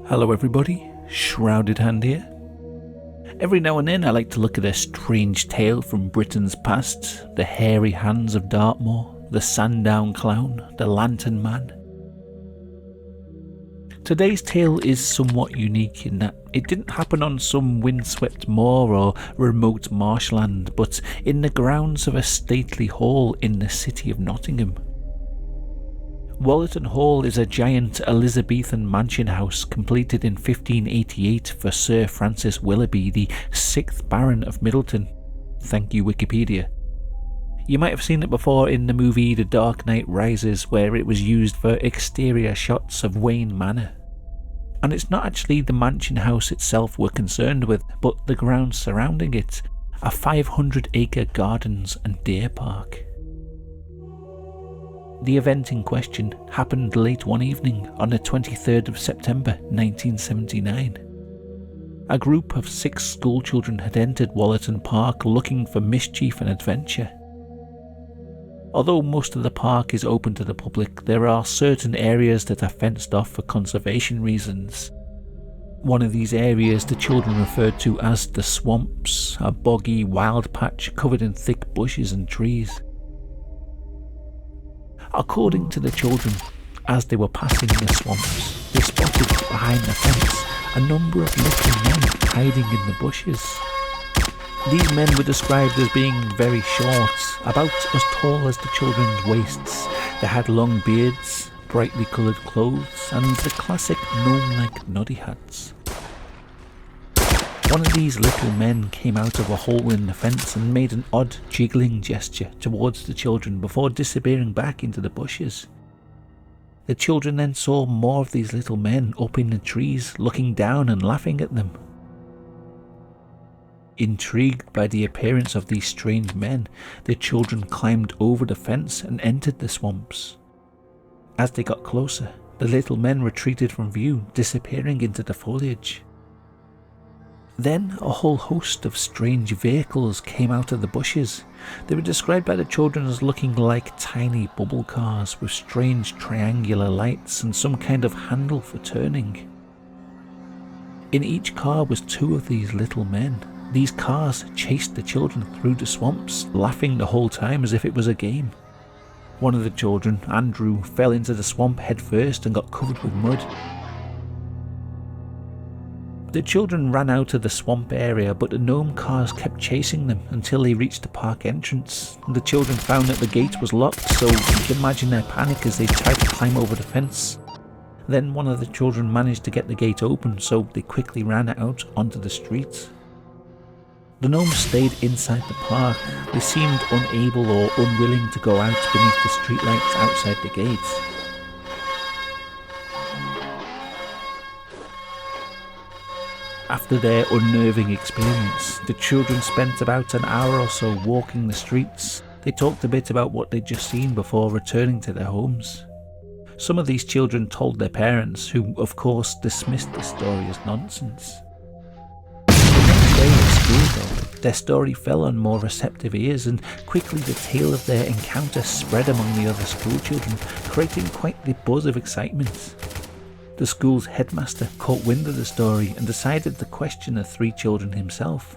Hello everybody, Shrouded Hand here. Every now and then I like to look at a strange tale from Britain's past, the hairy hands of Dartmoor, the Sandown Clown, the Lantern Man. Today's tale is somewhat unique in that it didn't happen on some windswept moor or remote marshland, but in the grounds of a stately hall in the city of Nottingham. Wallerton Hall is a giant Elizabethan mansion house completed in 1588 for Sir Francis Willoughby, the 6th Baron of Middleton. Thank you, Wikipedia. You might have seen it before in the movie The Dark Knight Rises, where it was used for exterior shots of Wayne Manor. And it's not actually the mansion house itself we're concerned with, but the grounds surrounding it, a 500-acre gardens and deer park. The event in question happened late one evening on the 23rd of September 1979. A group of 6 schoolchildren had entered Wallerton Park looking for mischief and adventure. Although most of the park is open to the public, there are certain areas that are fenced off for conservation reasons. One of these areas the children referred to as the swamps, a boggy wild patch covered in thick bushes and trees. According to the children, as they were passing the swamps, they spotted behind the fence a number of little men hiding in the bushes. These men were described as being very short, about as tall as the children's waists. They had long beards, brightly coloured clothes, and the classic gnome-like noddy hats. One of these little men came out of a hole in the fence and made an odd jiggling gesture towards the children before disappearing back into the bushes. The children then saw more of these little men up in the trees, looking down and laughing at them. Intrigued by the appearance of these strange men, the children climbed over the fence and entered the swamps. As they got closer, the little men retreated from view, disappearing into the foliage. Then a whole host of strange vehicles came out of the bushes. They were described by the children as looking like tiny bubble cars with strange triangular lights and some kind of handle for turning. In each car was 2 of these little men. These cars chased the children through the swamps, laughing the whole time as if it was a game. One of the children, Andrew, fell into the swamp head first and got covered with mud. The children ran out of the swamp area, but the gnome cars kept chasing them until they reached the park entrance. The children found that the gate was locked, so you can imagine their panic as they tried to climb over the fence. Then one of the children managed to get the gate open, so they quickly ran out onto the street. The gnomes stayed inside the park. They seemed unable or unwilling to go out beneath the streetlights outside the gate. After their unnerving experience, the children spent about an hour or so walking the streets. They talked a bit about what they'd just seen before returning to their homes. Some of these children told their parents, who of course dismissed the story as nonsense. The next day at school though, their story fell on more receptive ears, and quickly the tale of their encounter spread among the other schoolchildren, creating quite the buzz of excitement. The school's headmaster caught wind of the story and decided to question the 3 children himself.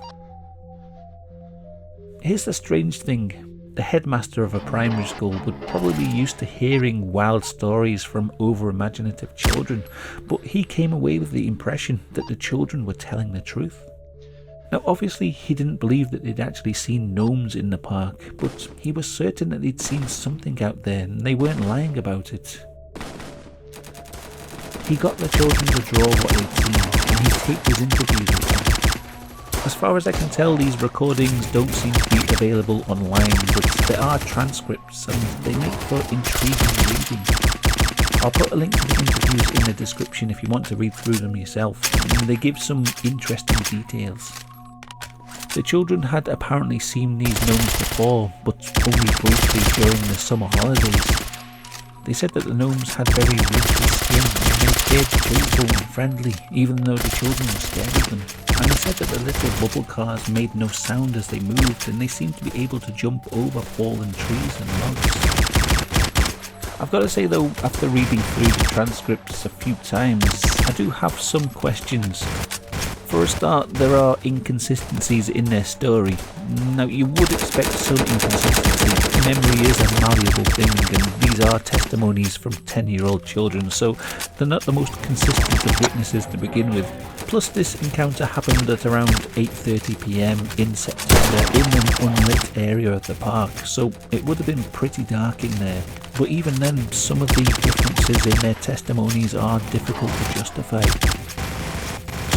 Here's the strange thing. The headmaster of a primary school would probably be used to hearing wild stories from over-imaginative children, but he came away with the impression that the children were telling the truth. Now obviously he didn't believe that they'd actually seen gnomes in the park, but he was certain that they'd seen something out there and they weren't lying about it. He got the children to draw what they'd seen, and he taped his interviews with them. As far as I can tell, these recordings don't seem to be available online, but there are transcripts and they make for intriguing reading. I'll put a link to the interviews in the description if you want to read through them yourself, and they give some interesting details. The children had apparently seen these gnomes before, but only briefly during the summer holidays. They said that the gnomes had very wrinkly skin and they appeared playful and friendly, even though the children were scared of them. And they said that the little bubble cars made no sound as they moved, and they seemed to be able to jump over fallen trees and logs. I've got to say though, after reading through the transcripts a few times, I do have some questions. For a start, there are inconsistencies in their story. Now, you would expect some inconsistency. Memory is a malleable thing, and these are testimonies from 10-year-old children, so they're not the most consistent of witnesses to begin with. Plus, this encounter happened at around 8:30 PM in September in an unlit area of the park, so it would have been pretty dark in there. But even then, some of the differences in their testimonies are difficult to justify.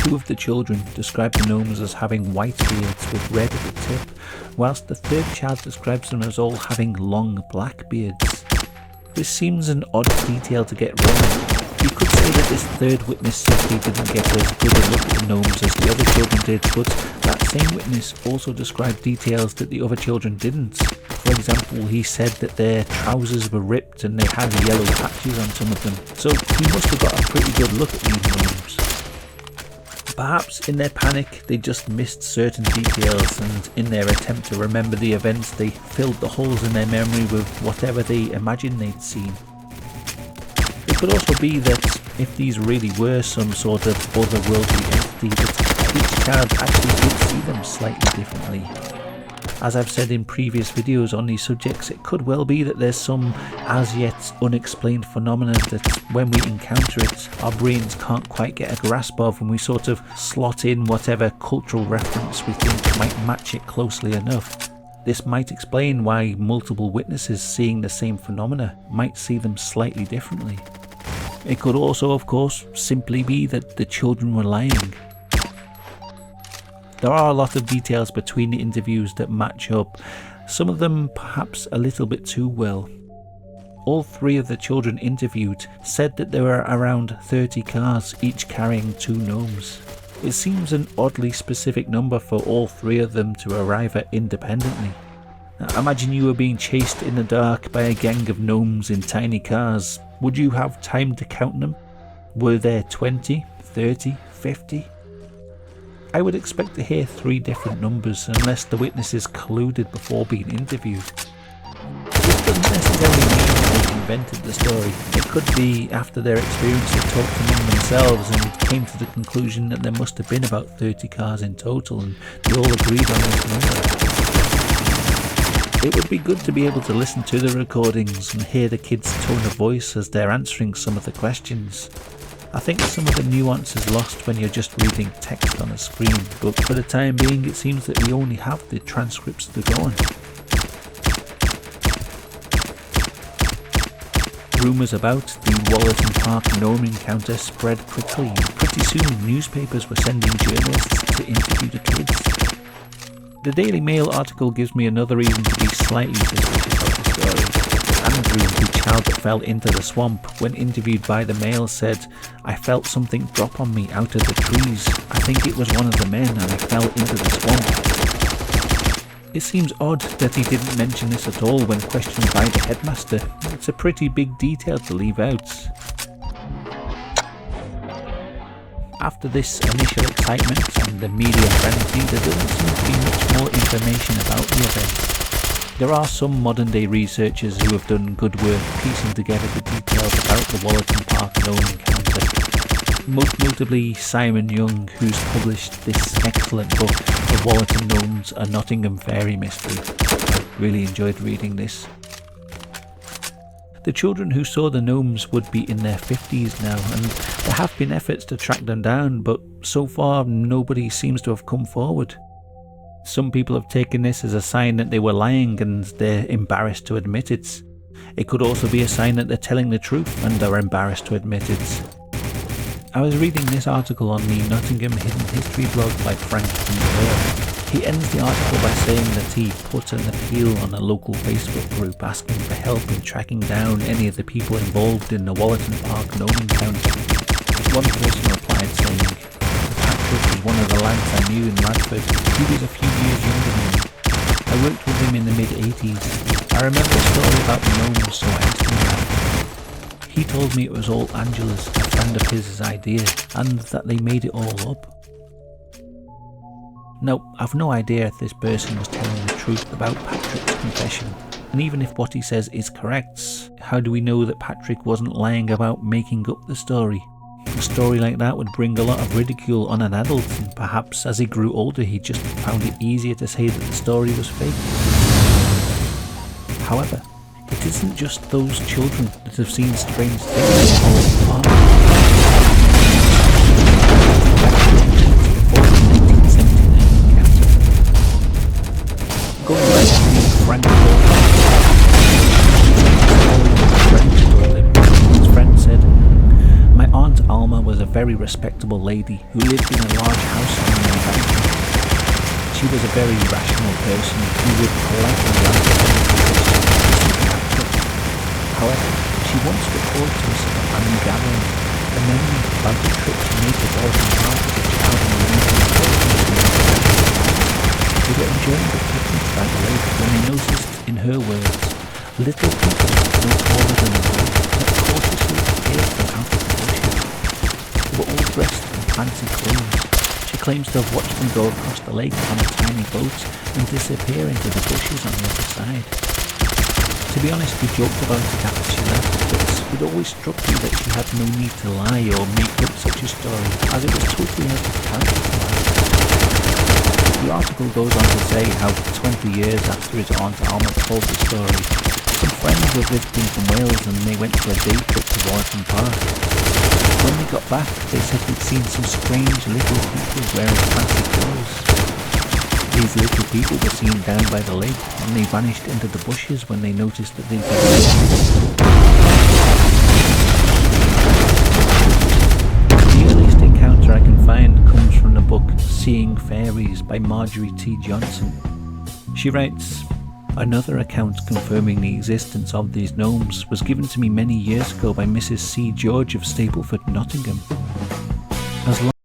Two of the children described the gnomes as having white beards with red at the tip, whilst the third child describes them as all having long black beards. This seems an odd detail to get wrong. You could say that this third witness simply didn't get as good a look at the gnomes as the other children did, but that same witness also described details that the other children didn't. For example, he said that their trousers were ripped and they had yellow patches on some of them, so he must have got a pretty good look at these gnomes. Perhaps in their panic they just missed certain details, and in their attempt to remember the events they filled the holes in their memory with whatever they imagined they'd seen. It could also be that if these really were some sort of otherworldly entity, that each child actually did see them slightly differently. As I've said in previous videos on these subjects, it could well be that there's some as yet unexplained phenomenon that when we encounter it, our brains can't quite get a grasp of, and we sort of slot in whatever cultural reference we think might match it closely enough. This might explain why multiple witnesses seeing the same phenomena might see them slightly differently. It could also, of course, simply be that the children were lying. There are a lot of details between the interviews that match up, some of them perhaps a little bit too well. All three of the children interviewed said that there were around 30 cars, each carrying 2 gnomes. It seems an oddly specific number for all 3 of them to arrive at independently. Now, imagine you were being chased in the dark by a gang of gnomes in tiny cars. Would you have time to count them? Were there 20, 30, 50? I would expect to hear 3 different numbers unless the witnesses colluded before being interviewed. This doesn't necessarily mean they invented the story. It could be after their experience they talked among themselves and came to the conclusion that there must have been about 30 cars in total and they all agreed on this number. It would be good to be able to listen to the recordings and hear the kids' tone of voice as they're answering some of the questions. I think some of the nuance is lost when you're just reading text on a screen, but for the time being it seems that we only have the transcripts to go on. Rumours about the Wallerton Park gnome encounter spread quickly, and pretty soon newspapers were sending journalists to interview the kids. The Daily Mail article gives me another reason to be slightly suspicious of the story. Andrew, the child that fell into the swamp, when interviewed by the Mail said, "I felt something drop on me out of the trees. I think it was one of the men and I fell into the swamp." It seems odd that he didn't mention this at all when questioned by the headmaster. It's a pretty big detail to leave out. After this initial excitement and the media frenzy, there doesn't seem to be much more information about the event. There are some modern day researchers who have done good work piecing together the details about the Wallerton Park gnome encounter. Most notably Simon Young, who's published this excellent book, The Wallerton Gnomes, a Nottingham Fairy Mystery. I really enjoyed reading this. The children who saw the gnomes would be in their 50s now, and there have been efforts to track them down, but so far nobody seems to have come forward. Some people have taken this as a sign that they were lying and they're embarrassed to admit it. It could also be a sign that they're telling the truth and are embarrassed to admit it. I was reading this article on the Nottingham Hidden History blog by Frank Earl. He ends the article by saying that he put an appeal on a local Facebook group asking for help in tracking down any of the people involved in the Wallerton Park gnome encounter. One person replied saying, "Patrick was one of the lads I knew in Radford. He was a few years younger than me. I worked with him in the mid-80s. I remember a story about the gnomes, so I asked him that. He told me it was all Angela's, a friend of his idea, and that they made it all up." Now, I've no idea if this person was telling the truth about Patrick's confession, and even if what he says is correct, how do we know that Patrick wasn't lying about making up the story? A story like that would bring a lot of ridicule on an adult, and perhaps as he grew older he just found it easier to say that the story was fake. However, it isn't just those children that have seen strange things all apart. Going back to the Frank his friend said, "My Aunt Alma was a very respectable lady who lived in a large house on the mountain. She was a very rational person who would politely laugh at anything. However, she once recalled to us at a family gathering a memory about a trip to make a Dawson Park as a child in the 1940s. They were enjoying the picnic by the lake when they noticed, in her words, little people no taller than a boy that cautiously appeared from out of the bushes. They were all dressed in fancy clothes. She claims to have watched them go across the lake on a tiny boat and disappear into the bushes on the other side. To be honest, we joked about it after she left, but it always struck me that she had no need to lie or make up such a story, as it was totally out of character for her. The article goes on to say how 20 years after his Aunt Alma told the story, some friends were visiting from Wales and they went for a day trip to Warden Park. When they got back, they said they'd seen some strange little people wearing fancy clothes. These little people were seen down by the lake and they vanished into the bushes when they noticed that they'd been seen. The earliest encounter I can find comes from the book Seeing Fairies by Marjorie T. Johnson. She writes, "Another account confirming the existence of these gnomes was given to me many years ago by Mrs. C. George of Stapleford, Nottingham. As long